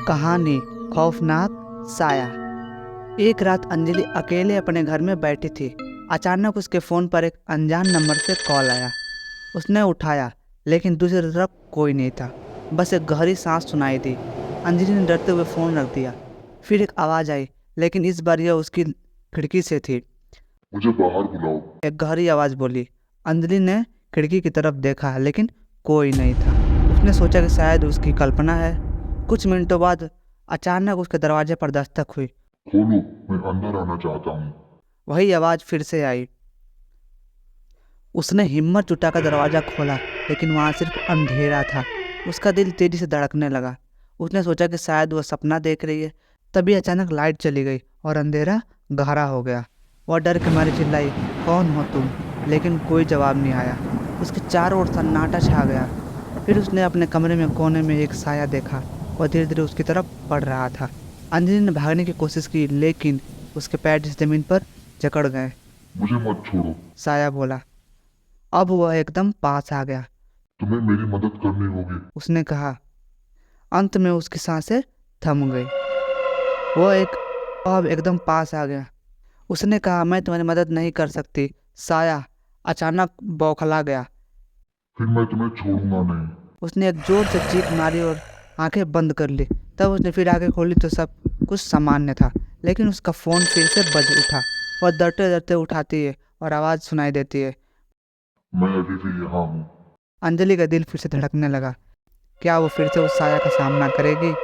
कहानी खौफनाक साया। एक रात अंजलि अकेले अपने घर में बैठी थी। अचानक उसके फ़ोन पर एक अनजान नंबर से कॉल आया। उसने उठाया, लेकिन दूसरी तरफ कोई नहीं था। बस एक गहरी सांस सुनाई दी। अंजलि ने डरते हुए फ़ोन रख दिया। फिर एक आवाज़ आई, लेकिन इस बार यह उसकी खिड़की से थी। मुझे बाहर बुलाओ। एक गहरी आवाज़ बोली। अंजलि ने खिड़की की तरफ देखा, लेकिन कोई नहीं था। उसने सोचा कि शायद उसकी कल्पना है। कुछ मिनटों बाद अचानक उसके दरवाजे पर दस्तक हुई। खोलो, मैं अंदर आना चाहता हूँ। वही आवाज़ फिर से आई। उसने हिम्मत जुटाकर दरवाज़ा खोला, लेकिन वहाँ सिर्फ अंधेरा था। उसका दिल तेजी से धड़कने लगा। उसने सोचा कि शायद वह सपना देख रही है। तभी अचानक लाइट चली गई और अंधेरा गहरा हो गया। वह डर के मारे चिल्लाई, कौन हो तुम? लेकिन कोई जवाब नहीं आया। उसके चारों ओर सन्नाटा छा गया। फिर उसने अपने कमरे में कोने में एक साया देखा। वह धीरे धीरे उसकी तरफ बढ़ रहा था। अंजलि ने भागने की कोशिश की, लेकिन उसके पैर ज़मीन पर जकड़ गए। मुझे मत छोड़ो। साया बोला। अब वह एकदम पास आ गया। तुम्हें मेरी मदद करनी होगी। उसने कहा। अंत में उसकी सांसें थम गई। अब एकदम पास आ गया। उसने कहा, मैं तुम्हारी मदद नहीं कर सकती। साया अचानक बौखला गया। फिर मैं तुम्हें छोड़ूंगा नहीं। उसने एक जोर से चीख मारी और आंखें बंद कर ली। तब उसने फिर आंखें खोली तो सब कुछ सामान्य था, लेकिन उसका फ़ोन फिर से बज उठा। वह डरते डरते उठाती है और आवाज़ सुनाई देती है। मैं अभी भी यहाँ हूँ। अंजलि का दिल फिर से धड़कने लगा। क्या वो फिर से उस साया का सामना करेगी?